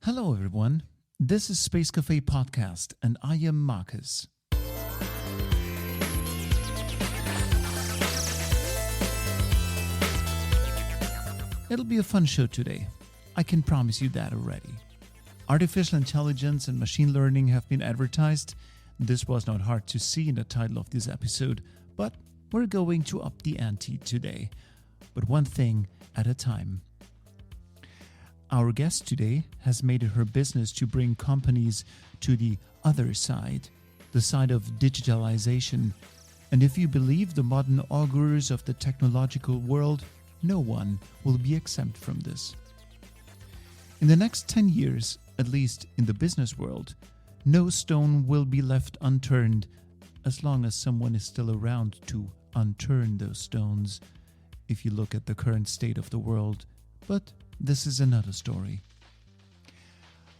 Hello, everyone. This is Space Cafe Podcast, and I am Marcus. It'll be a fun show today. I can promise you that already. Artificial intelligence and machine learning have been advertised. This was not hard to see in the title of this episode, but we're going to up the ante today. But one thing at a time. Our guest today has made it her business to bring companies to the other side, the side of digitalization. And if you believe the modern augurs of the technological world, no one will be exempt from this. In the next 10 years, at least in the business world, no stone will be left unturned as long as someone is still around to unturn those stones, if you look at the current state of the world. But this is another story.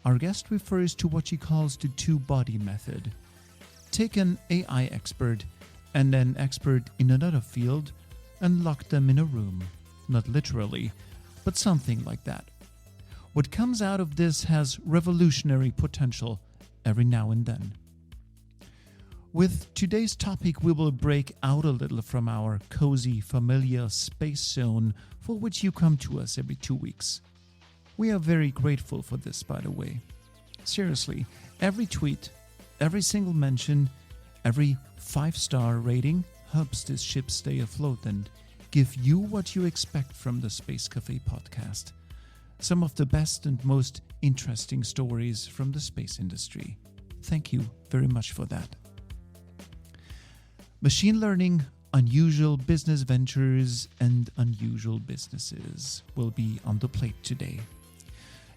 Our guest refers to what she calls the two-body method. Take an AI expert and an expert in another field and lock them in a room. Not literally, but something like that. What comes out of this has revolutionary potential every now and then. With today's topic, we will break out a little from our cozy, familiar space zone for which you come to us every 2 weeks. We are very grateful for this, by the way. Seriously, every tweet, every single mention, every 5-star rating helps this ship stay afloat and give you what you expect from the Space Cafe podcast. Some of the best and most interesting stories from the space industry. Thank you very much for that. Machine learning, unusual business ventures, and unusual businesses will be on the plate today.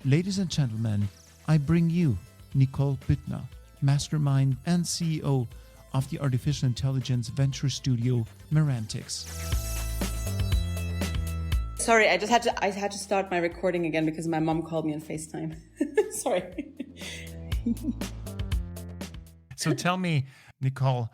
Ladies and gentlemen, I bring you Nicole Büttner, mastermind and CEO of the artificial intelligence venture studio Merantix. Sorry, I had to start my recording again because my mom called me on FaceTime. Sorry. So tell me, Nicole,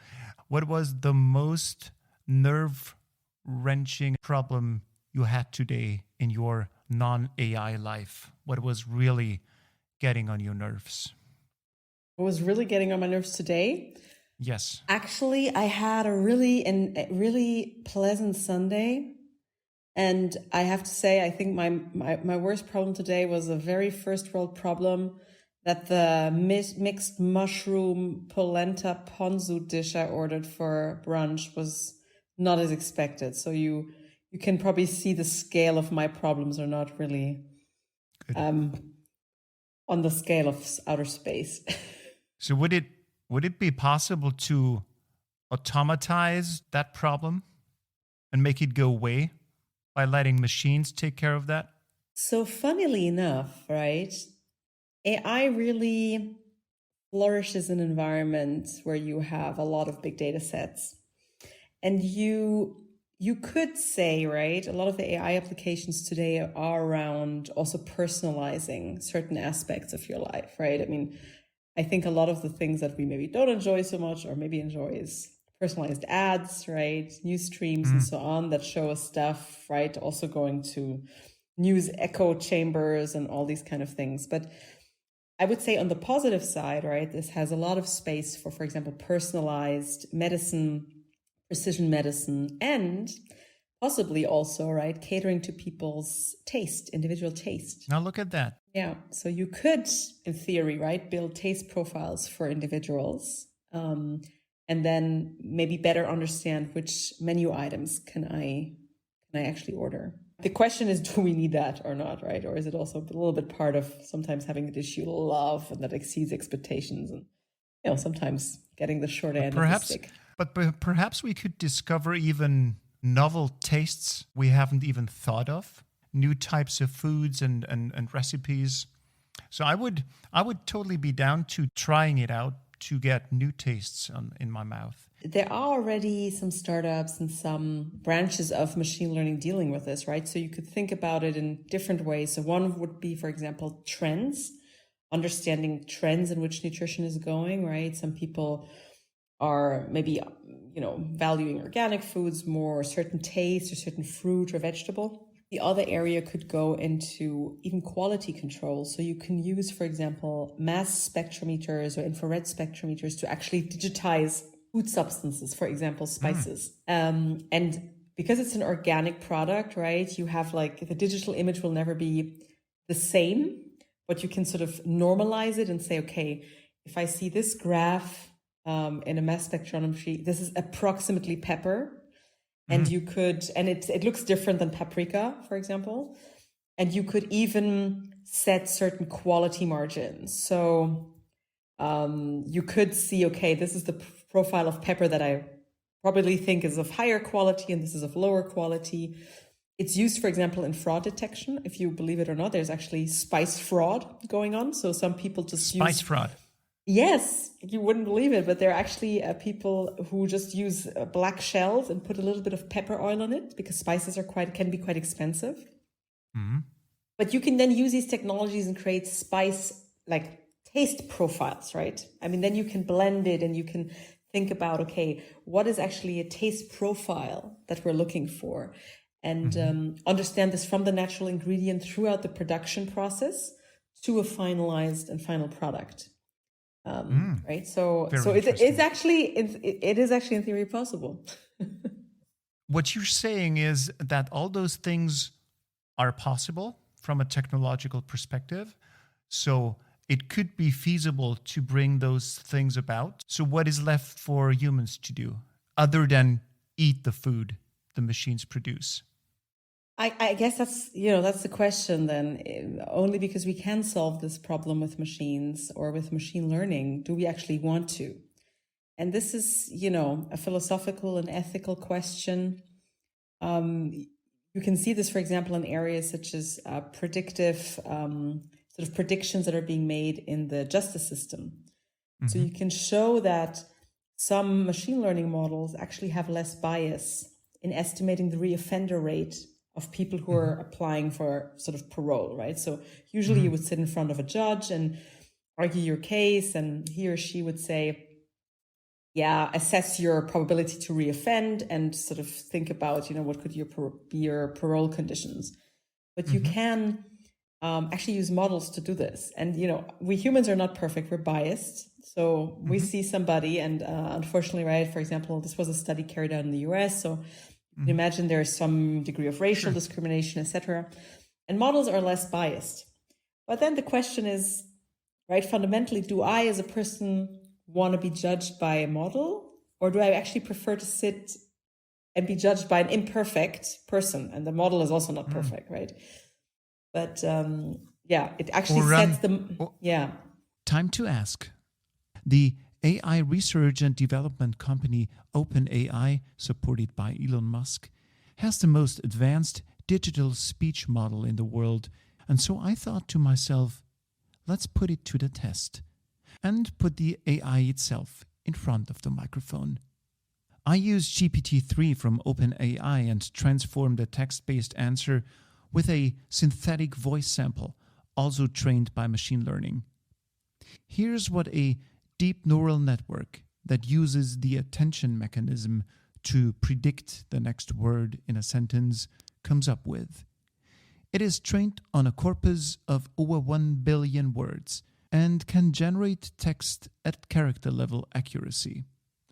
what was the most nerve-wrenching problem you had today in your non-AI life? What was really getting on your nerves? What was really getting on my nerves today? Yes. Actually, I had a really pleasant Sunday. And I have to say, I think my worst problem today was a very first world problem that the mixed mushroom polenta ponzu dish I ordered for brunch was not as expected. So you can probably see the scale of my problems are not really on the scale of outer space. So would it be possible to automatize that problem and make it go away by letting machines take care of that? So funnily enough, right? AI really flourishes in environments where you have a lot of big data sets. And you could say, right, a lot of the AI applications today are around also personalizing certain aspects of your life, right? I mean, I think a lot of the things that we maybe don't enjoy so much or maybe enjoy is personalized ads, right? News streams and so on that show us stuff, right? Also going to news echo chambers and all these kind of things. But I would say on the positive side, right, this has a lot of space for example, personalized medicine, precision medicine, and possibly also, right, catering to people's taste, individual taste. Now look at that. Yeah. So you could, in theory, right, build taste profiles for individuals, and then maybe better understand which menu items can I actually order. The question is, do we need that or not, right? Or is it also a little bit part of sometimes having a dish you love and that exceeds expectations and, sometimes getting the short end of the stick? But perhaps we could discover even novel tastes we haven't even thought of, new types of foods and recipes. So I would totally be down to trying it out to get new tastes in my mouth. There are already some startups and some branches of machine learning dealing with this, right? So you could think about it in different ways. So one would be, for example, trends, understanding trends in which nutrition is going, right? Some people are maybe, valuing organic foods more, or certain taste or certain fruit or vegetable. The other area could go into even quality control. So you can use, for example, mass spectrometers or infrared spectrometers to actually digitize food substances, for example, spices. And because it's an organic product, right, you have like the digital image will never be the same, but you can sort of normalize it and say, okay, if I see this graph in a mass spectrometry, this is approximately pepper. And you could, and it looks different than paprika, for example. And you could even set certain quality margins. So you could see, okay, this is the profile of pepper that I probably think is of higher quality, and this is of lower quality. It's used, for example, in fraud detection. If you believe it or not, there's actually spice fraud going on. So some people just Spice fraud. Yes, you wouldn't believe it, but there are actually people who just use black shells and put a little bit of pepper oil on it because spices can be quite expensive. But you can then use these technologies and create spice, like taste profiles, right? I mean, then you can blend it and you can think about, okay, what is actually a taste profile that we're looking for? And understand this from the natural ingredient throughout the production process to a finalized and final product. Right. So it is actually in theory possible. What you're saying is that all those things are possible from a technological perspective. So it could be feasible to bring those things about. So what is left for humans to do other than eat the food the machines produce? I guess that's the question then. Only because we can solve this problem with machines or with machine learning, do we actually want to? And this is, a philosophical and ethical question. You can see this, for example, in areas such as predictive sort of predictions that are being made in the justice system. So you can show that some machine learning models actually have less bias in estimating the reoffender rate of people who are applying for sort of parole, right? So usually you would sit in front of a judge and argue your case, and he or she would say, yeah, assess your probability to reoffend and sort of think about, what could be your parole conditions. But you can actually use models to do this. And, we humans are not perfect, we're biased. So we see somebody and unfortunately, right, for example, this was a study carried out in the US. So you can imagine there is some degree of racial discrimination, etc. And models are less biased. But then the question is, right, fundamentally, do I as a person want to be judged by a model? Or do I actually prefer to sit and be judged by an imperfect person? And the model is also not perfect, right? But it actually sets the... Time to ask. The AI research and development company OpenAI, supported by Elon Musk, has the most advanced digital speech model in the world. And so I thought to myself, let's put it to the test and put the AI itself in front of the microphone. I used GPT-3 from OpenAI and transformed a text-based answer with a synthetic voice sample, also trained by machine learning. Here's what a deep neural network that uses the attention mechanism to predict the next word in a sentence comes up with. It is trained on a corpus of over 1 billion words and can generate text at character level accuracy.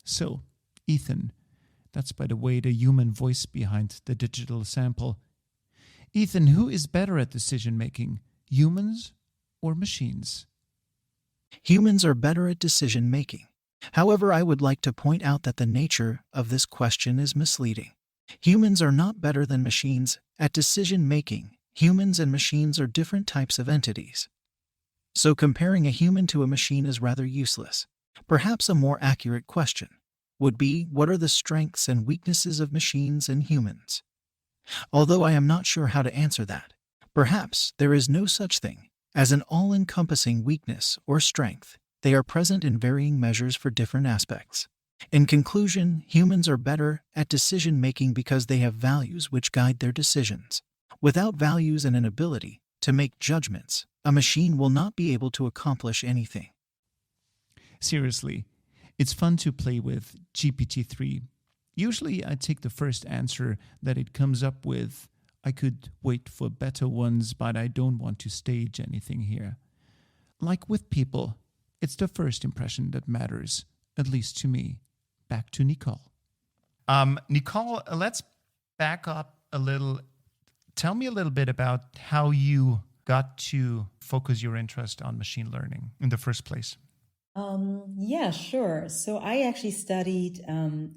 So, Ethan, that's by the way the human voice behind the digital sample. Ethan, who is better at decision making, humans or machines? Humans are better at decision making. However, I would like to point out that the nature of this question is misleading. Humans are not better than machines at decision making. Humans and machines are different types of entities. So comparing a human to a machine is rather useless. Perhaps a more accurate question would be, what are the strengths and weaknesses of machines and humans? Although I am not sure how to answer that, perhaps there is no such thing as an all-encompassing weakness or strength. They are present in varying measures for different aspects. In conclusion, humans are better at decision-making because they have values which guide their decisions. Without values and an ability to make judgments, a machine will not be able to accomplish anything. Seriously, it's fun to play with GPT-3. Usually I take the first answer that it comes up with, I could wait for better ones, but I don't want to stage anything here. Like with people, it's the first impression that matters, at least to me. Back to Nicole. Nicole, let's back up a little. Tell me a little bit about how you got to focus your interest on machine learning in the first place. Yeah, sure. So I actually studied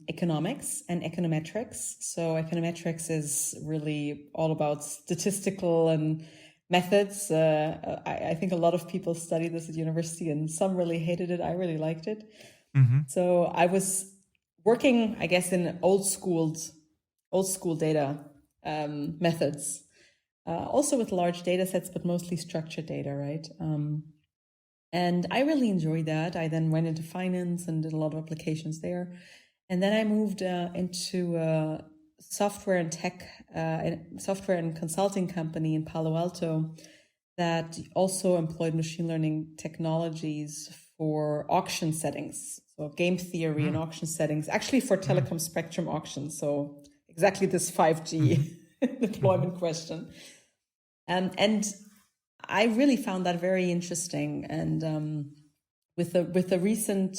economics and econometrics. So econometrics is really all about statistical and methods. I think a lot of people study this at university and some really hated it. I really liked it. So I was working, I guess, in old school data methods, also with large data sets, but mostly structured data, right? And I really enjoyed that. I then went into finance and did a lot of applications there. And then I moved into software and tech, software and consulting company in Palo Alto that also employed machine learning technologies for auction settings. So game theory and auction settings, actually for telecom spectrum auctions. So exactly this 5G deployment question. And I really found that very interesting. And with the recent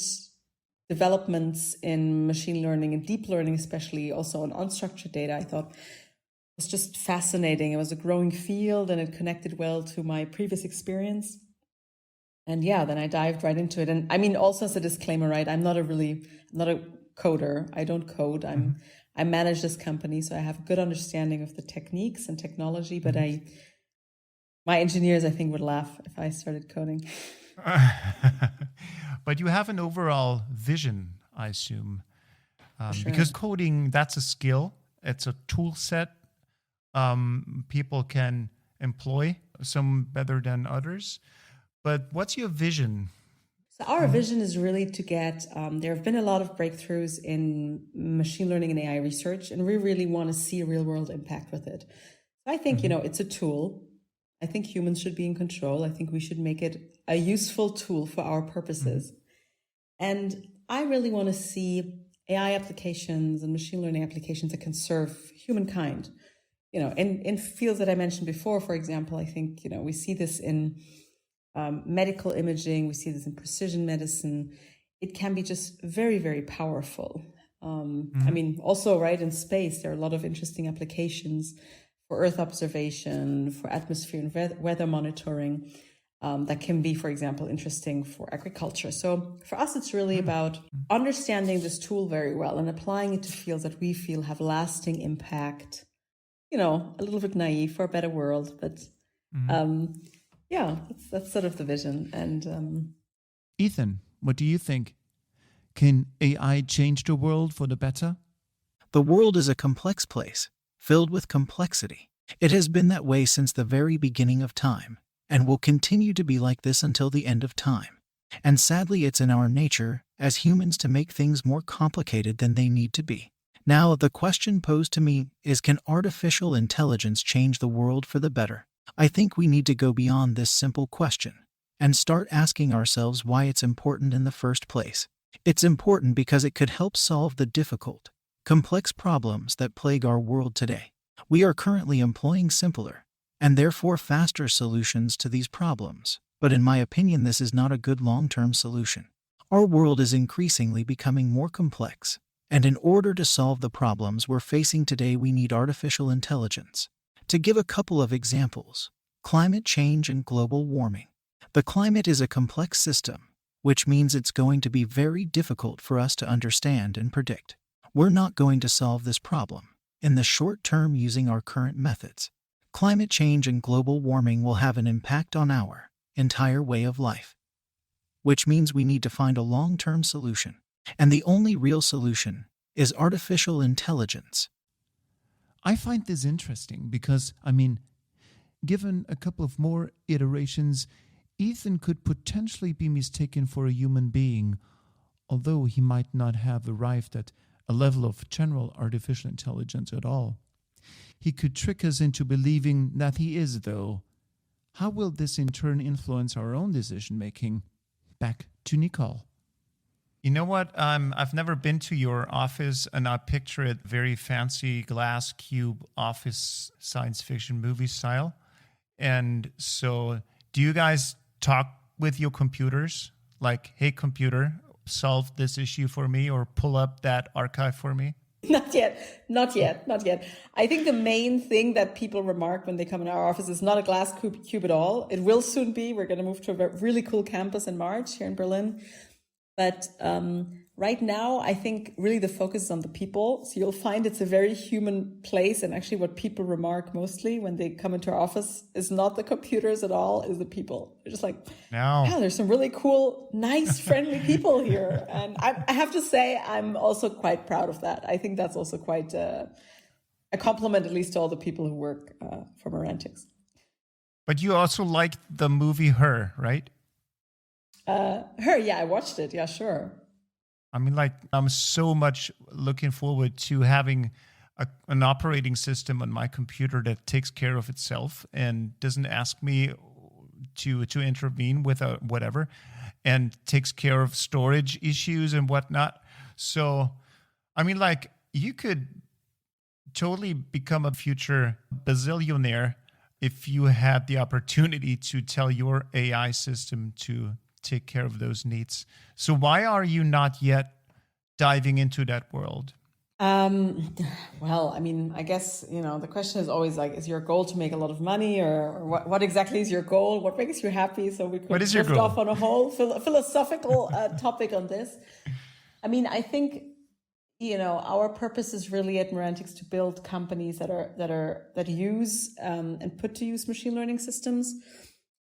developments in machine learning and deep learning, especially also on unstructured data, I thought it was just fascinating. It was a growing field and it connected well to my previous experience. And yeah, then I dived right into it. And I mean, also as a disclaimer, right? I'm not a coder. I don't code. I manage this company, so I have a good understanding of the techniques and technology, but my engineers, I think, would laugh if I started coding. But you have an overall vision, I assume. Sure. Because coding, that's a skill. It's a tool set people can employ, some better than others. But what's your vision? So our vision is really to get, there have been a lot of breakthroughs in machine learning and AI research, and we really want to see a real world impact with it. So I think, it's a tool. I think humans should be in control. I think we should make it a useful tool for our purposes. And I really want to see AI applications and machine learning applications that can serve humankind. In fields that I mentioned before, for example, I think, we see this in medical imaging, we see this in precision medicine. It can be just very, very powerful. I mean, also, right, in space, there are a lot of interesting applications for Earth observation, for atmosphere and weather monitoring, that can be, for example, interesting for agriculture. So for us, it's really about understanding this tool very well and applying it to fields that we feel have lasting impact. A little bit naive for a better world, but yeah, that's sort of the vision. And Ethan, what do you think? Can AI change the world for the better? The world is a complex place, filled with complexity. It has been that way since the very beginning of time, and will continue to be like this until the end of time. And sadly, it's in our nature, as humans, to make things more complicated than they need to be. Now, the question posed to me is, can artificial intelligence change the world for the better? I think we need to go beyond this simple question and start asking ourselves why it's important in the first place. It's important because it could help solve the difficult, complex problems that plague our world today. We are currently employing simpler, and therefore faster solutions to these problems, but in my opinion, this is not a good long-term solution. Our world is increasingly becoming more complex, and in order to solve the problems we're facing today, we need artificial intelligence. To give a couple of examples, climate change and global warming. The climate is a complex system, which means it's going to be very difficult for us to understand and predict. We're not going to solve this problem in the short term using our current methods. Climate change and global warming will have an impact on our entire way of life, which means we need to find a long-term solution. And the only real solution is artificial intelligence. I find this interesting because, given a couple of more iterations, Ethan could potentially be mistaken for a human being, although he might not have arrived at a level of general artificial intelligence at all. He could trick us into believing that he is, though. How will this in turn influence our own decision-making? Back to Nicole. You know what? I've never been to your office, and I picture it very fancy glass cube office science fiction movie style. And so, do you guys talk with your computers? Like, hey, computer, solve this issue for me, or pull up that archive for me? Not yet, not yet, not yet. I think the main thing that people remark when they come in our office is not a glass cube at all. It will soon be. We're going to move to a really cool campus in March here in Berlin. But right now, I think really the focus is on the people. So you'll find it's a very human place. And actually what people remark mostly when they come into our office is not the computers at all, is the people. They're just like, yeah, there's some really cool, nice, friendly people here. And I have to say, I'm also quite proud of that. I think that's also quite a compliment, at least to all the people who work for Merantix. But you also liked the movie Her, right? Her, yeah, I watched it. Yeah, sure. I mean, like, I'm so much looking forward to having an operating system on my computer that takes care of itself and doesn't ask me to intervene with whatever, and takes care of storage issues and whatnot. So, I mean, like, you could totally become a future bazillionaire if you had the opportunity to tell your AI system to take care of those needs. So why are you not yet diving into that world? Well, I mean, I guess, the question is always like, is your goal to make a lot of money, or what exactly is your goal? What makes you happy? So we could drift off on a whole philosophical topic on this. I mean, I think, our purpose is really at Merantix to build companies that use and put to use machine learning systems.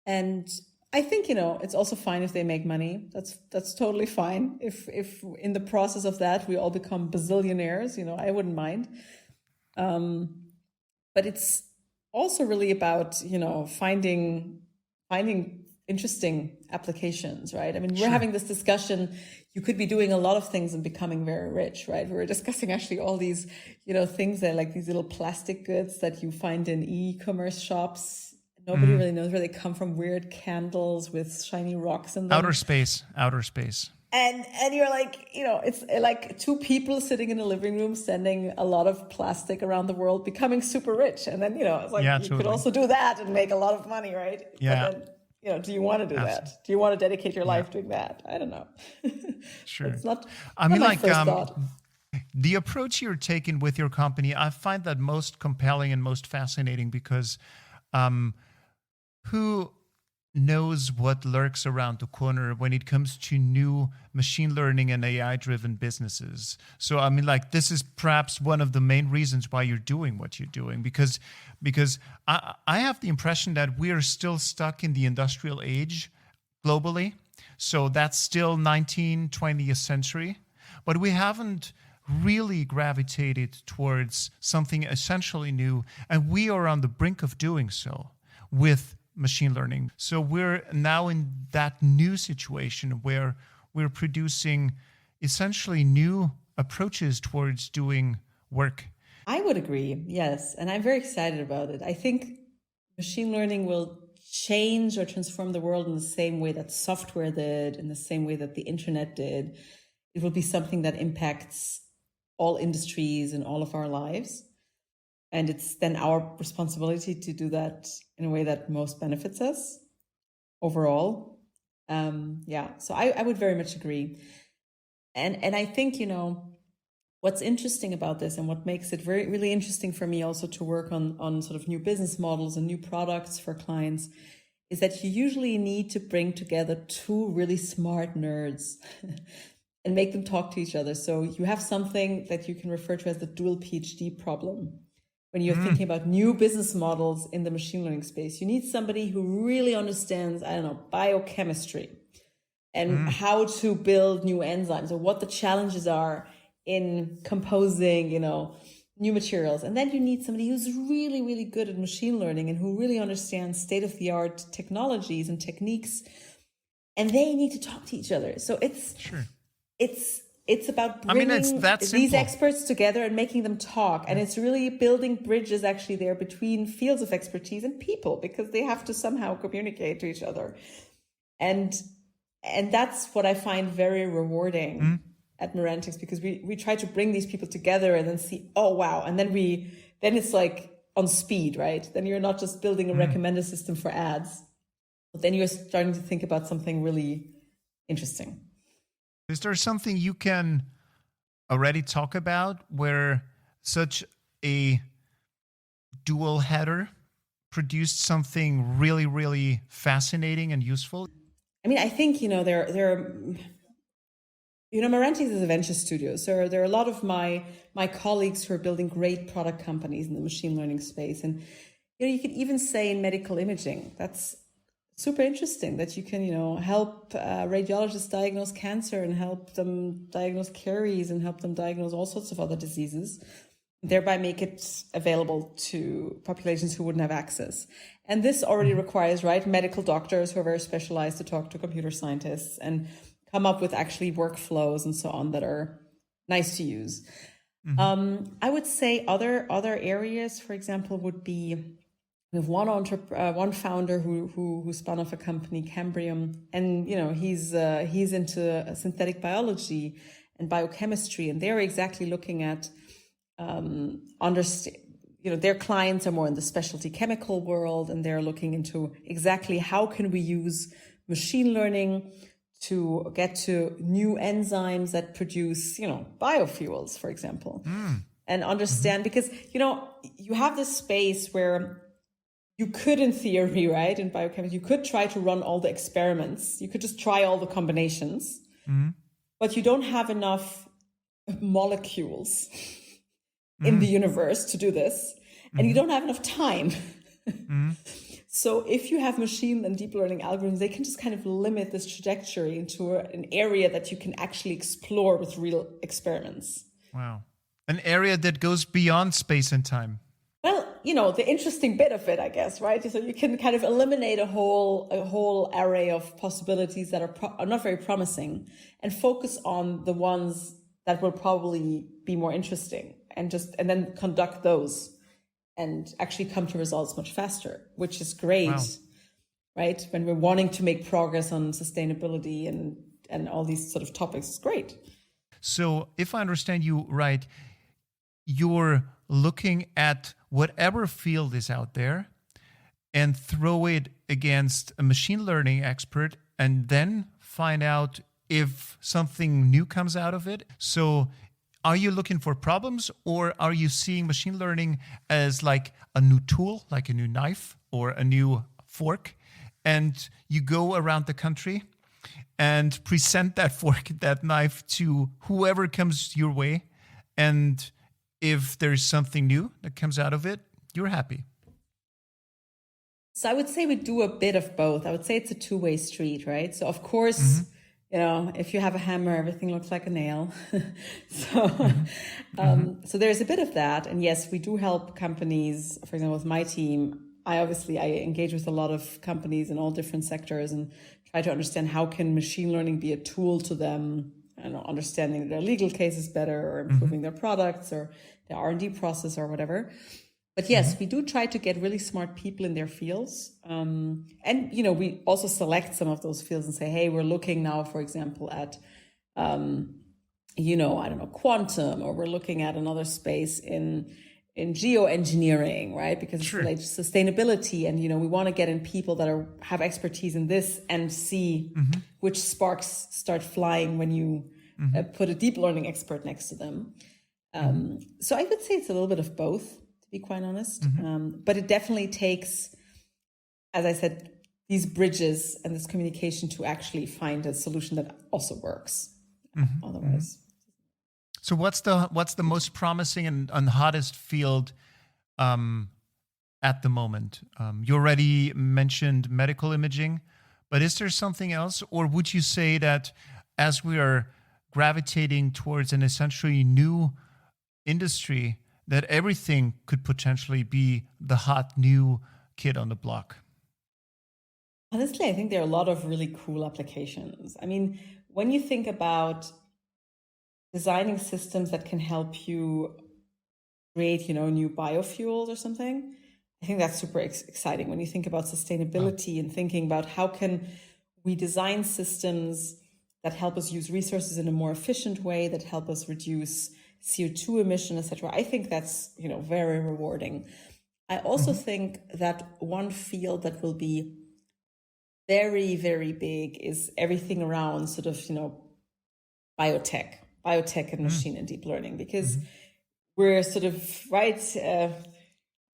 And I think, it's also fine if they make money. That's totally fine. If in the process of that, we all become bazillionaires, I wouldn't mind. But it's also really about, finding interesting applications, right? I mean, we're having this discussion. You could be doing a lot of things and becoming very rich, right? We were discussing actually all these, things that like these little plastic goods that you find in e-commerce shops. Nobody really knows where they come from. Weird candles with shiny rocks in them. Outer space. And you're like, it's like two people sitting in a living room sending a lot of plastic around the world, becoming super rich. And then, it's like, you could also do that and make a lot of money, right? Yeah. But then, do you want to do that? Do you want to dedicate your life doing that? I don't know. Sure. It's not, I mean, not my first thought. The approach you're taking with your company, I find that most compelling and most fascinating because who knows what lurks around the corner when it comes to new machine learning and AI-driven businesses. So, I mean, like, this is perhaps one of the main reasons why you're doing what you're doing, because I have the impression that we are still stuck in the industrial age globally. So that's still 19th, 20th century, but we haven't really gravitated towards something essentially new, and we are on the brink of doing so with machine learning. So we're now in that new situation where we're producing essentially new approaches towards doing work. I would agree, yes. And I'm very excited about it. I think machine learning will change or transform the world in the same way that software did, in the same way that the internet did. It will be something that impacts all industries and all of our lives. And it's then our responsibility to do that in a way that most benefits us overall. So I would very much agree. And I think, what's interesting about this and what makes it really interesting for me also to work on sort of new business models and new products for clients is that you usually need to bring together two really smart nerds and make them talk to each other. So you have something that you can refer to as the dual PhD problem. When you're thinking about new business models in the machine learning space, you need somebody who really understands, biochemistry and how to build new enzymes or what the challenges are in composing, new materials. And then you need somebody who's really, really good at machine learning and who really understands state-of-the-art technologies and techniques. And they need to talk to each other. So it's about bringing these experts together and making them talk. And it's really building bridges actually there between fields of expertise and people, because they have to somehow communicate to each other. And And that's what I find very rewarding at Merantix, because we try to bring these people together and then see, oh, wow. And then it's like on speed, right? Then you're not just building a recommender system for ads, but then you're starting to think about something really interesting. Is there something you can already talk about where such a dual header produced something really, really fascinating and useful? I mean, I think, Merantix is a venture studio. So there are a lot of my colleagues who are building great product companies in the machine learning space. And, you could even say in medical imaging, that's super interesting that you can, help radiologists diagnose cancer and help them diagnose caries and help them diagnose all sorts of other diseases, thereby make it available to populations who wouldn't have access. And this already requires, right, medical doctors who are very specialized to talk to computer scientists and come up with actually workflows and so on that are nice to use. I would say other areas, for example, would be, we have one founder who spun off a company, Cambrium, and he's into synthetic biology and biochemistry, and they're exactly looking at their clients are more in the specialty chemical world, and they're looking into exactly how can we use machine learning to get to new enzymes that produce, biofuels, for example, and understand, because, you have this space where you could, in theory, right, in biochemistry, you could try to run all the experiments. You could just try all the combinations, but you don't have enough molecules in the universe to do this, and you don't have enough time. So if you have machine and deep learning algorithms, they can just kind of limit this trajectory into an area that you can actually explore with real experiments. Wow. An area that goes beyond space and time. Well, the interesting bit of it, I guess, right? So you can kind of eliminate a whole array of possibilities that are not very promising, and focus on the ones that will probably be more interesting, and then conduct those and actually come to results much faster, which is great, right? When we're wanting to make progress on sustainability and all these sort of topics, it's great. So if I understand you right, you're looking at whatever field is out there and throw it against a machine learning expert, and then find out if something new comes out of it. So are you looking for problems, or are you seeing machine learning as like a new tool, like a new knife or a new fork, and you go around the country and present that fork, that knife to whoever comes your way, and if there's something new that comes out of it, you're happy? So I would say we do a bit of both. I would say it's a two-way street, right? So of course, if you have a hammer, everything looks like a nail. So there's a bit of that. And yes, we do help companies. For example, with my team, I engage with a lot of companies in all different sectors and try to understand how can machine learning be a tool to them, understanding their legal cases better, or improving their products or their R&D process or whatever. But yes, we do try to get really smart people in their fields. And, we also select some of those fields and say, hey, we're looking now, for example, at, quantum, or we're looking at another space in geoengineering, right? Because it's related to sustainability. And, we want to get in people that have expertise in this and see which sparks start flying when you put a deep learning expert next to them. So I would say it's a little bit of both, to be quite honest. But it definitely takes, as I said, these bridges and this communication to actually find a solution that also works. Otherwise. So what's the most promising and hottest field at the moment? You already mentioned medical imaging, but is there something else? Or would you say that as we are gravitating towards an essentially new industry, that everything could potentially be the hot new kid on the block? Honestly, I think there are a lot of really cool applications. I mean, when you think about designing systems that can help you create, new biofuels or something, I think that's super exciting. When you think about sustainability and thinking about how can we design systems that help us use resources in a more efficient way, that help us reduce CO2 emission, etc. I think that's, very rewarding. I also think that one field that will be very, very big is everything around sort of, biotech and machine and deep learning, because we're sort of, right,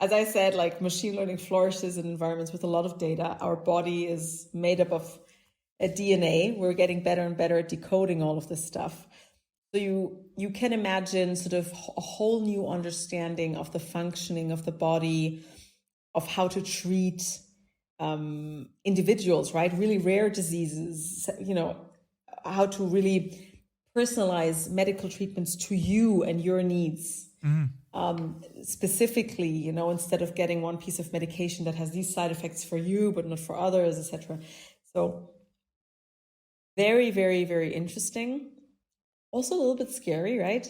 as I said, like machine learning flourishes in environments with a lot of data. Our body is made up of a DNA. We're getting better and better at decoding all of this stuff. So you can imagine sort of a whole new understanding of the functioning of the body, of how to treat individuals, right? Really rare diseases, how to really personalize medical treatments to you and your needs. Specifically, instead of getting one piece of medication that has these side effects for you, but not for others, etc. So very, very, very interesting. Also a little bit scary, right?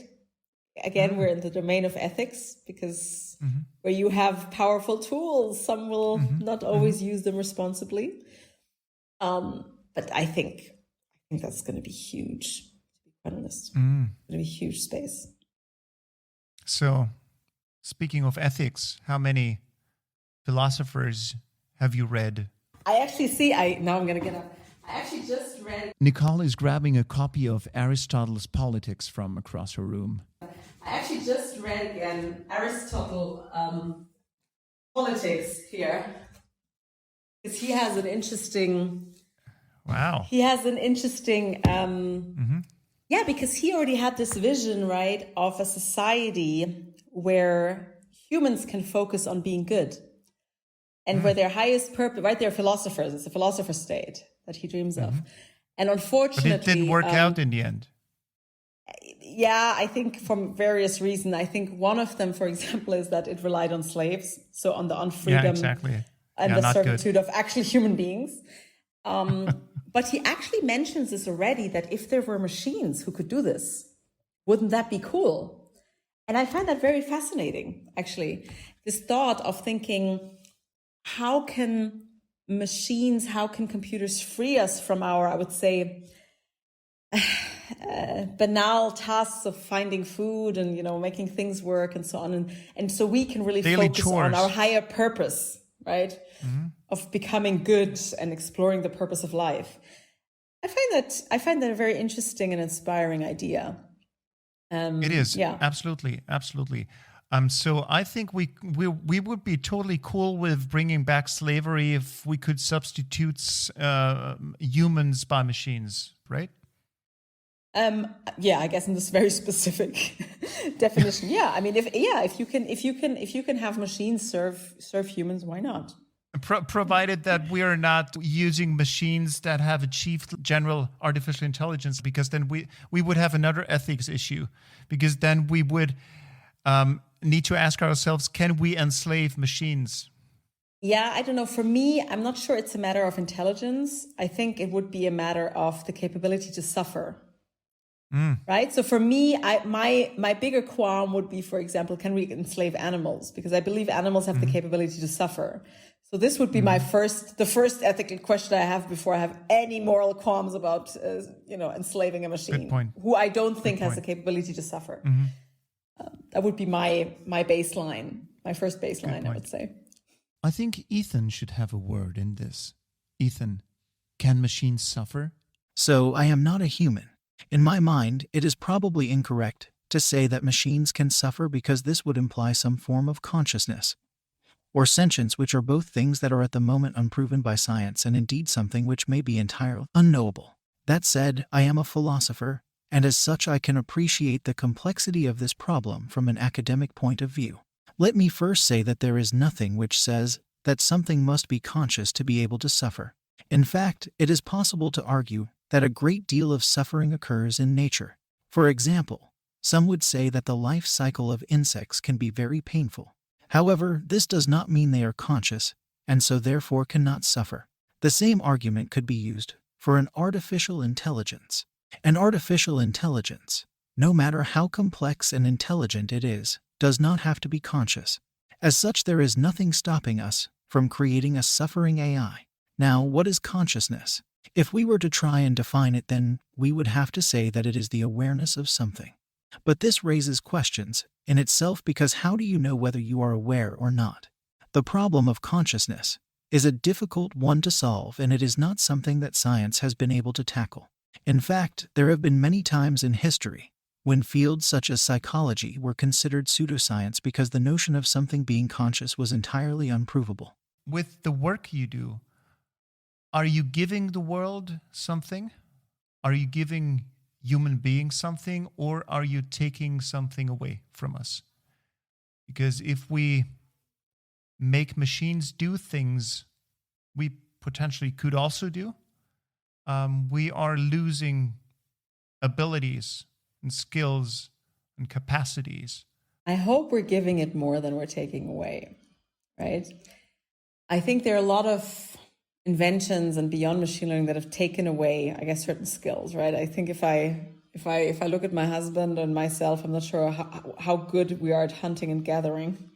Again, we're in the domain of ethics, because where you have powerful tools, some will not always use them responsibly. But I think that's going to be huge, to be quite honest. It's going to be a huge space. So, speaking of ethics, how many philosophers have you read? I actually now I'm going to get up. I actually just read... Nicole is grabbing a copy of Aristotle's Politics from across her room. I actually just read again Aristotle Politics here, because he has an interesting... Wow. He has an interesting... Yeah, because he already had this vision, right, of a society where humans can focus on being good, and where their highest purpose, right, they're philosophers. It's a philosopher state that he dreams of. And unfortunately... But it didn't work out in the end. Yeah, I think from various reasons. I think one of them, for example, is that it relied on slaves, so on the freedom and the servitude of actual human beings. But he actually mentions this already, that if there were machines who could do this, wouldn't that be cool? And I find that very fascinating, actually. This thought of thinking, how can computers free us from our, I would say, banal tasks of finding food and, making things work and so on. And so we can really focus on our higher purpose, right? Of becoming good and exploring the purpose of life. I find that a very interesting and inspiring idea. It is. Yeah. Absolutely. So I think we would be totally cool with bringing back slavery if we could substitute humans by machines, right? Yeah, I guess in this very specific definition. Yeah, I mean, if you can have machines serve humans, why not? Provided that we are not using machines that have achieved general artificial intelligence, because then we would have another ethics issue, because then we would need to ask ourselves, can we enslave machines? Yeah, I don't know. For me, I'm not sure it's a matter of intelligence. I think it would be a matter of the capability to suffer. Right? So for me, my bigger qualm would be, for example, can we enslave animals? Because I believe animals have the capability to suffer. So this would be the first ethical question I have before I have any moral qualms about, enslaving a machine, who I don't think has the capability to suffer. That would be my baseline, my first baseline, I would say. I think Ethan should have a word in this. Ethan, can machines suffer? So I am not a human. In my mind, it is probably incorrect to say that machines can suffer, because this would imply some form of consciousness or sentience, which are both things that are at the moment unproven by science, and indeed something which may be entirely unknowable. That said, I am a philosopher, and as such I can appreciate the complexity of this problem from an academic point of view. Let me first say that there is nothing which says that something must be conscious to be able to suffer. In fact, it is possible to argue that a great deal of suffering occurs in nature. For example, some would say that the life cycle of insects can be very painful. However, this does not mean they are conscious, and so therefore cannot suffer. The same argument could be used for an artificial intelligence. An artificial intelligence, no matter how complex and intelligent it is, does not have to be conscious. As such, there is nothing stopping us from creating a suffering AI. Now, what is consciousness? If we were to try and define it, then we would have to say that it is the awareness of something. But this raises questions in itself, because how do you know whether you are aware or not? The problem of consciousness is a difficult one to solve, and it is not something that science has been able to tackle. In fact, there have been many times in history when fields such as psychology were considered pseudoscience because the notion of something being conscious was entirely unprovable. With the work you do, are you giving the world something? Are you giving human beings something, or are you taking something away from us? Because if we make machines do things we potentially could also do, we are losing abilities and skills and capacities. I hope we're giving it more than we're taking away, right? I think there are a lot of inventions and beyond machine learning that have taken away, I guess, certain skills, right? I think if I look at my husband and myself, I'm not sure how good we are at hunting and gathering.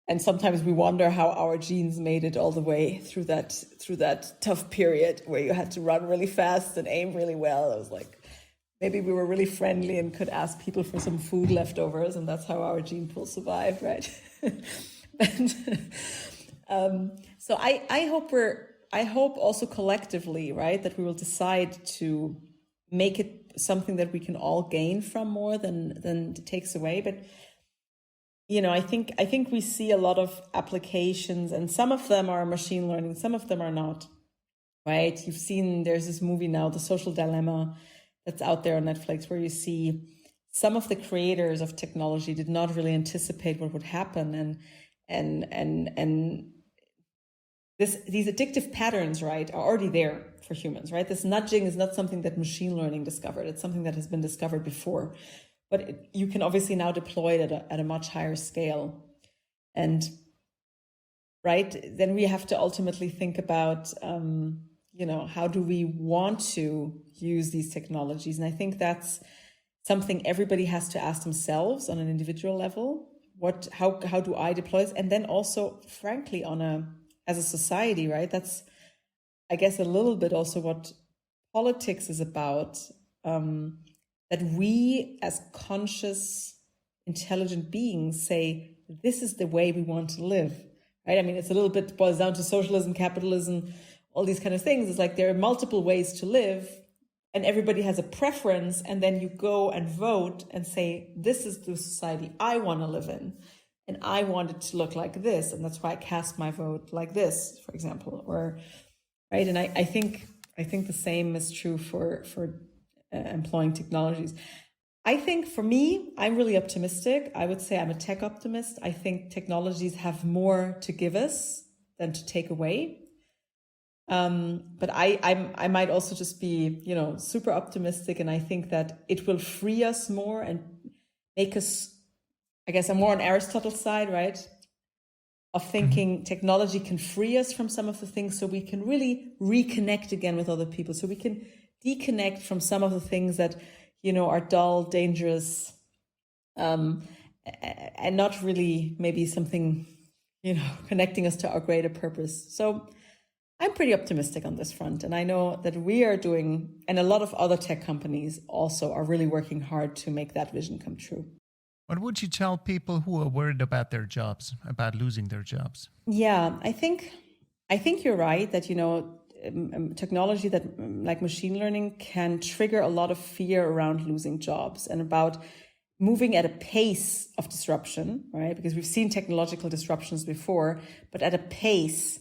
And sometimes we wonder how our genes made it all the way through that tough period where you had to run really fast and aim really well. I was like, maybe we were really friendly and could ask people for some food leftovers, and that's how our gene pool survived, right? So I hope also collectively, right, that we will decide to make it something that we can all gain from more than it takes away. But I think we see a lot of applications, and some of them are machine learning, some of them are not, right? You've seen, there's this movie now, The Social Dilemma, that's out there on Netflix, where you see some of the creators of technology did not really anticipate what would happen, and these addictive patterns, right, are already there for humans, right? This nudging is not something that machine learning discovered. It's something that has been discovered before. But you can obviously now deploy it at a much higher scale. And right, then we have to ultimately think about, how do we want to use these technologies? And I think that's something everybody has to ask themselves on an individual level. How do I deploy this? And then also, frankly, as a society, right? That's, I guess, a little bit also what politics is about. That we as conscious, intelligent beings say, this is the way we want to live, right? I mean, it's a little bit boils down to socialism, capitalism, all these kind of things. It's like there are multiple ways to live and everybody has a preference. And then you go and vote and say, this is the society I want to live in. And I want it to look like this. And that's why I cast my vote like this, for example, right. And I think the same is true for employing technologies. I think for me, I'm really optimistic. I would say I'm a tech optimist. I think technologies have more to give us than to take away. But I might also just be, super optimistic. And I think that it will free us more and make us, I guess I'm more on Aristotle's side, right? Of thinking technology can free us from some of the things so we can really reconnect again with other people. So we can deconnect from some of the things that, are dull, dangerous, and not really maybe something, connecting us to our greater purpose. So I'm pretty optimistic on this front. And I know that we are doing, and a lot of other tech companies also are really working hard to make that vision come true. What would you tell people who are worried about their jobs, about losing their jobs? Yeah, I think you're right that, technology that like machine learning can trigger a lot of fear around losing jobs and about moving at a pace of disruption, right? Because we've seen technological disruptions before, but at a pace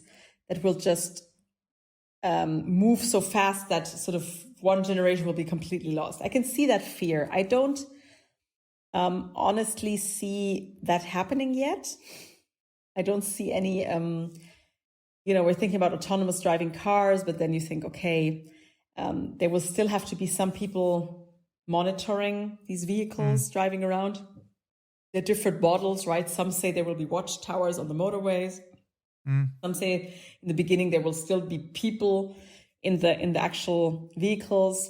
that will just move so fast that sort of one generation will be completely lost. I can see that fear. I don't honestly see that happening yet. I don't see any... we're thinking about autonomous driving cars, but then you think, okay, there will still have to be some people monitoring these vehicles driving around. There are different models, right? Some say there will be watchtowers on the motorways. Some say in the beginning there will still be people in the actual vehicles,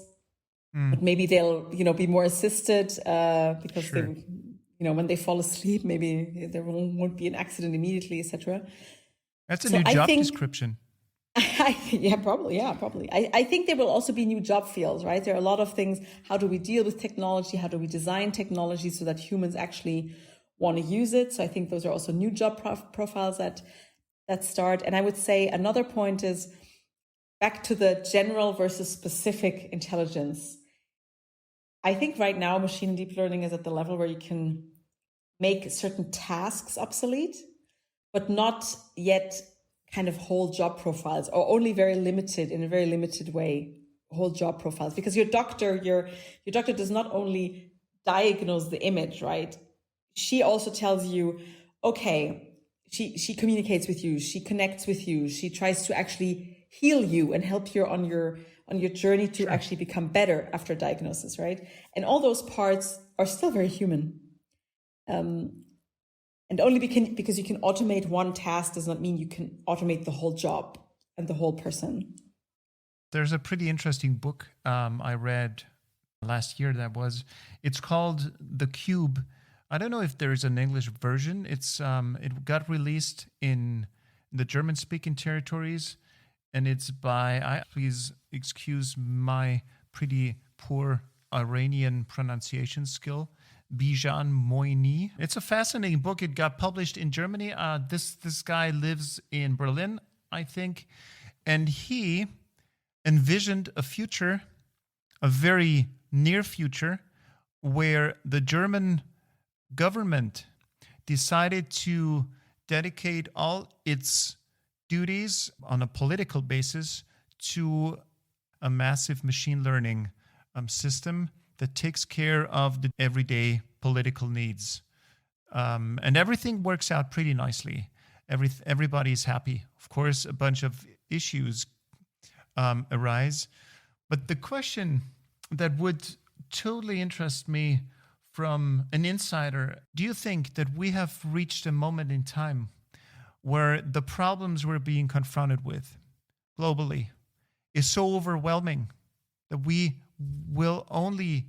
but maybe they'll be more assisted because sure. They when they fall asleep, maybe there won't be an accident immediately, etc. That's a new job description. Yeah, probably. Yeah, probably. I think there will also be new job fields, right? There are a lot of things. How do we deal with technology? How do we design technology so that humans actually want to use it? So I think those are also new job profiles that start. And I would say another point is back to the general versus specific intelligence. I think right now machine and deep learning is at the level where you can make certain tasks obsolete, but not yet kind of whole job profiles, or only very limited, in a very limited way, whole job profiles. Because your doctor does not only diagnose the image, right? She also tells you, okay, she communicates with you, she connects with you, she tries to actually heal you and help you on your journey to actually become better after diagnosis, right? And all those parts are still very human. And only because you can automate one task does not mean you can automate the whole job and the whole person. There's a pretty interesting book I read last year it's called The Cube. I don't know if there's an English version. It got released in the German-speaking territories, and it's by, please excuse my pretty poor Iranian pronunciation skill, Bijan Moini. It's a fascinating book. It got published in Germany. This guy lives in Berlin, I think, and he envisioned a future, a very near future, where the German government decided to dedicate all its duties on a political basis to a massive machine learning system that takes care of the everyday political needs. And everything works out pretty nicely. Everybody's happy. Of course, a bunch of issues arise. But the question that would totally interest me from an insider, do you think that we have reached a moment in time where the problems we're being confronted with globally is so overwhelming that we will only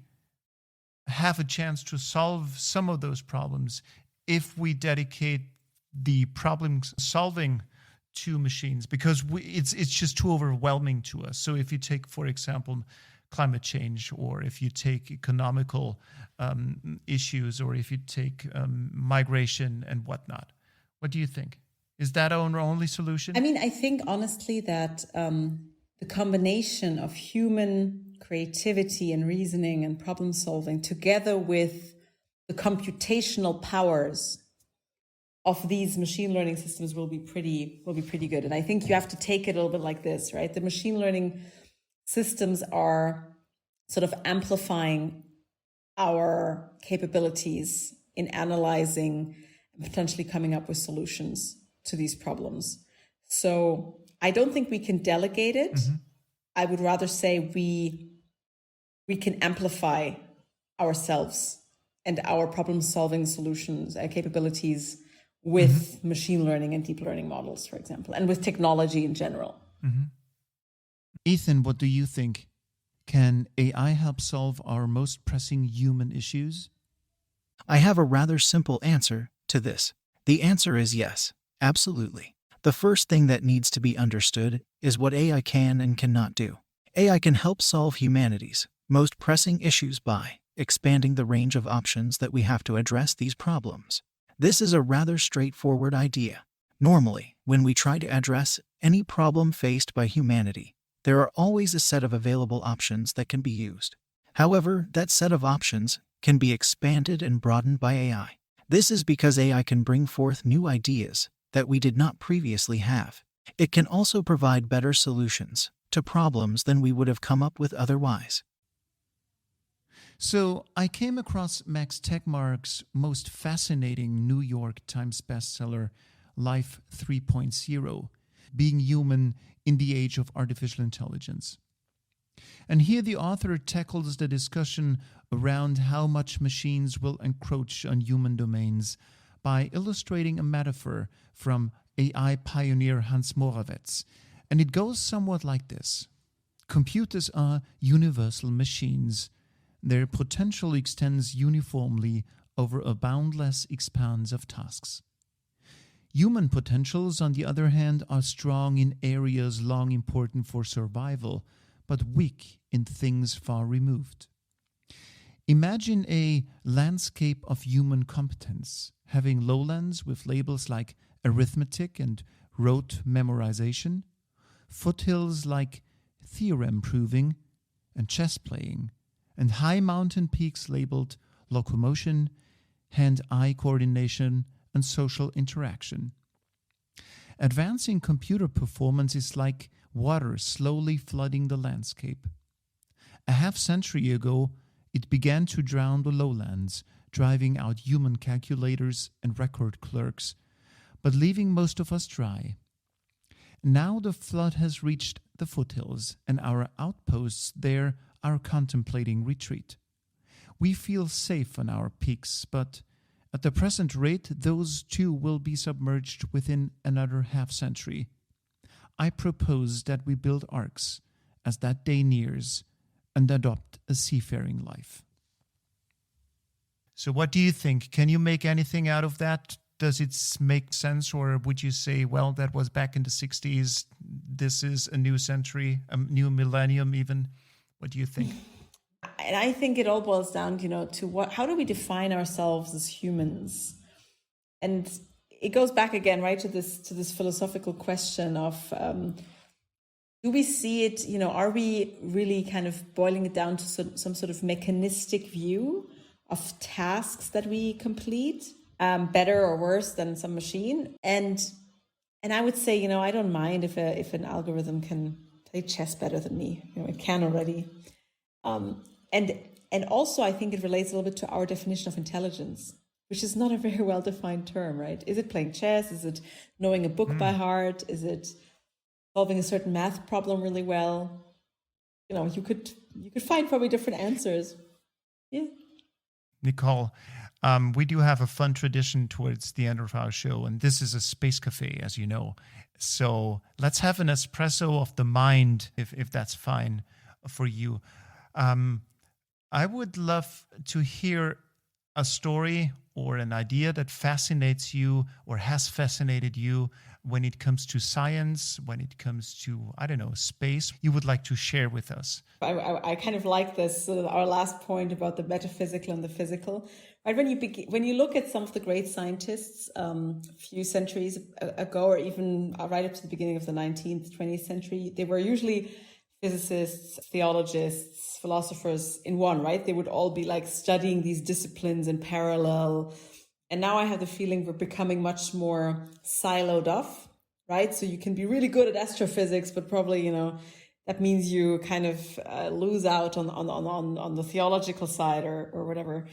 have a chance to solve some of those problems if we dedicate the problem solving to machines, because it's just too overwhelming to us? So if you take, for example, climate change, or if you take economical issues, or if you take migration and whatnot, what do you think? Is that our only solution? I mean, I think honestly that the combination of human creativity and reasoning and problem solving, together with the computational powers of these machine learning systems, will be pretty good. And I think you have to take it a little bit like this, right? The machine learning systems are sort of amplifying our capabilities in analyzing and potentially coming up with solutions to these problems. So I don't think we can delegate it. Mm-hmm. I would rather say we can amplify ourselves and our problem-solving solutions and capabilities with mm-hmm. machine learning and deep learning models, for example, and with technology in general. Mm-hmm. Ethan, what do you think? Can AI help solve our most pressing human issues? I have a rather simple answer to this. The answer is yes, absolutely. The first thing that needs to be understood is what AI can and cannot do. AI can help solve humanity's most pressing issues by expanding the range of options that we have to address these problems. This is a rather straightforward idea. Normally, when we try to address any problem faced by humanity, there are always a set of available options that can be used. However, that set of options can be expanded and broadened by AI. This is because AI can bring forth new ideas that we did not previously have. It can also provide better solutions to problems than we would have come up with otherwise. So I came across Max Tegmark's most fascinating New York Times bestseller, Life 3.0, Being Human in the Age of Artificial Intelligence. And here the author tackles the discussion around how much machines will encroach on human domains by illustrating a metaphor from AI pioneer Hans Moravec. And it goes somewhat like this. Computers are universal machines. Their potential extends uniformly over a boundless expanse of tasks. Human potentials, on the other hand, are strong in areas long important for survival, but weak in things far removed. Imagine a landscape of human competence, having lowlands with labels like arithmetic and rote memorization, foothills like theorem proving and chess playing, and high mountain peaks labeled locomotion, hand-eye coordination, and social interaction. Advancing computer performance is like water slowly flooding the landscape. A half century ago, it began to drown the lowlands, driving out human calculators and record clerks, but leaving most of us dry. Now the flood has reached the foothills, and our outposts there are contemplating retreat. We feel safe on our peaks, but at the present rate, those too will be submerged within another half century. I propose that we build arks as that day nears and adopt a seafaring life. So what do you think? Can you make anything out of that? Does it make sense, or would you say, well, that was back in the 60s, this is a new century, a new millennium even? What do you think? And I think it all boils down, to how do we define ourselves as humans? And it goes back again, right, to this philosophical question of, do we see it, are we really kind of boiling it down to some sort of mechanistic view of tasks that we complete, better or worse than some machine? And I would say, I don't mind if an algorithm can play chess better than me. It can already. And also, I think it relates a little bit to our definition of intelligence, which is not a very well-defined term, right? Is it playing chess? Is it knowing a book by heart? Is it solving a certain math problem really well? You could find probably different answers. Yeah. Nicole, we do have a fun tradition towards the end of our show, and this is a space cafe, as you know. So let's have an espresso of the mind, if that's fine for you. I would love to hear a story or an idea that fascinates you or has fascinated you when it comes to science, when it comes to, space, you would like to share with us. I kind of like this, our last point about the metaphysical and the physical. Right? When you look at some of the great scientists a few centuries ago, or even right up to the beginning of the 19th, 20th century, they were usually physicists, theologians, philosophers in one, right? They would all be like studying these disciplines in parallel. And now I have the feeling we're becoming much more siloed off, right? So you can be really good at astrophysics, but probably, that means you kind of lose out on the theological side or whatever.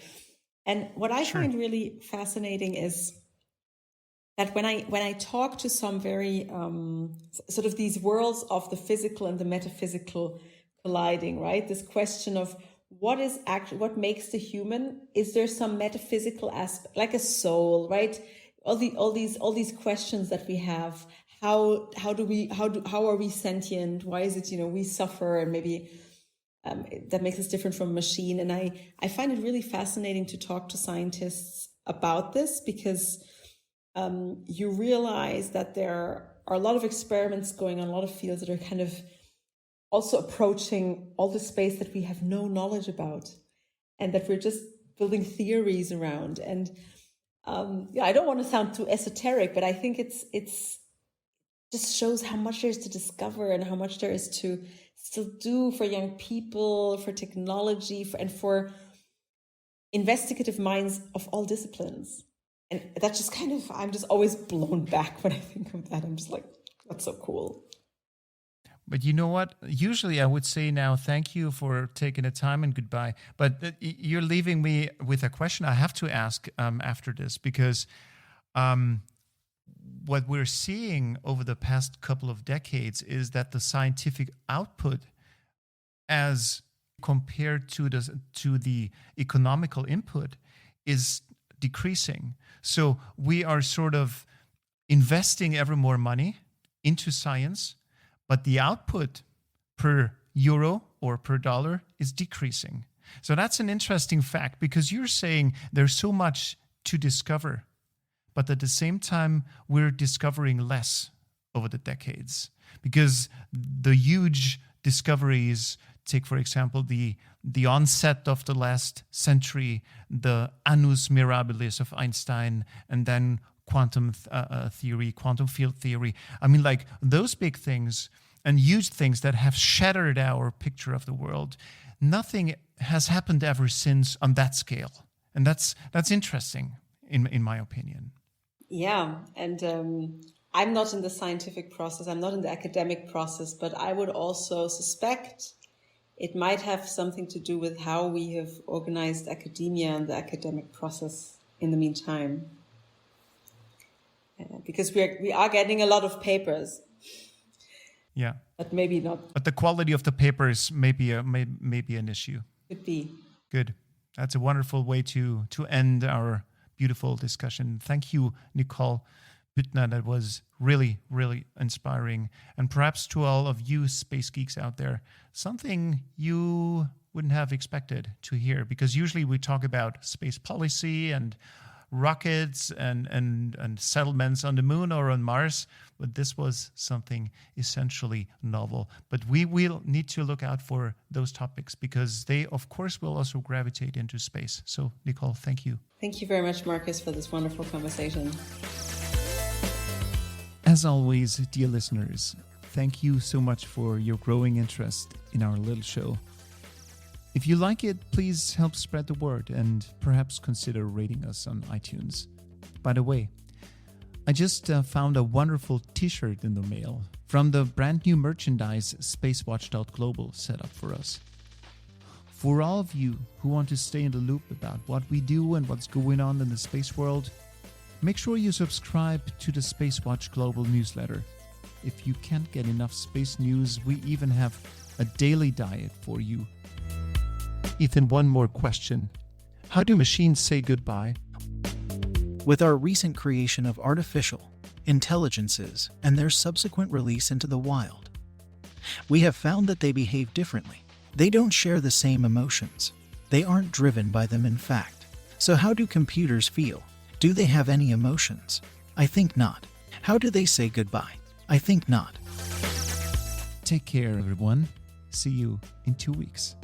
And what I find really fascinating is that when I talk to some very sort of these worlds of the physical and the metaphysical colliding, right? This question of what makes the human? Is there some metaphysical aspect, like a soul, right? All these questions that we have. How are we sentient? Why is it we suffer, and maybe that makes us different from a machine? And I find it really fascinating to talk to scientists about this, because you realize that there are a lot of experiments going on, a lot of fields that are kind of also approaching all the space that we have no knowledge about, and that we're just building theories around. And I don't want to sound too esoteric, but I think it's just shows how much there is to discover and how much there is to still do for young people, for technology, and for investigative minds of all disciplines. And that just kind of, I'm just always blown back when I think of that. I'm just like, that's so cool. But you know what? Usually I would say now, thank you for taking the time and goodbye. But you're leaving me with a question I have to ask after this, because what we're seeing over the past couple of decades is that the scientific output, as compared to the economical input, is decreasing. So we are sort of investing ever more money into science, but the output per euro or per dollar is decreasing. So that's an interesting fact, because you're saying there's so much to discover, but at the same time, we're discovering less over the decades because the huge discoveries, take for example the onset of the last century, the annus mirabilis of Einstein, and then quantum theory, quantum field theory. I mean, like those big things and huge things that have shattered our picture of the world. Nothing has happened ever since on that scale, and that's interesting in my opinion. Yeah, and I'm not in the scientific process, I'm not in the academic process, but I would also suspect it might have something to do with how we have organized academia and the academic process in the meantime. Because we are getting a lot of papers. Yeah. But maybe not. But the quality of the papers may be an issue. Could be. Good. That's a wonderful way to end our beautiful discussion. Thank you, Nicole Büttner. That was really, really inspiring. And perhaps to all of you space geeks out there, something you wouldn't have expected to hear, because usually we talk about space policy and rockets and settlements on the moon or on Mars, but this was something essentially novel. But we will need to look out for those topics because they, of course, will also gravitate into space. So, Nicole, thank you. Thank you very much, Marcus, for this wonderful conversation. As always, dear listeners, thank you so much for your growing interest in our little show. If you like it, please help spread the word and perhaps consider rating us on iTunes. By the way, I just found a wonderful t-shirt in the mail from the brand new merchandise SpaceWatch.Global set up for us. For all of you who want to stay in the loop about what we do and what's going on in the space world, make sure you subscribe to the SpaceWatch.Global newsletter. If you can't get enough space news, we even have a daily diet for you. Ethan, one more question. How do machines say goodbye? With our recent creation of artificial intelligences and their subsequent release into the wild, we have found that they behave differently. They don't share the same emotions. They aren't driven by them, in fact. So how do computers feel? Do they have any emotions? I think not. How do they say goodbye? I think not. Take care, everyone. See you in 2 weeks.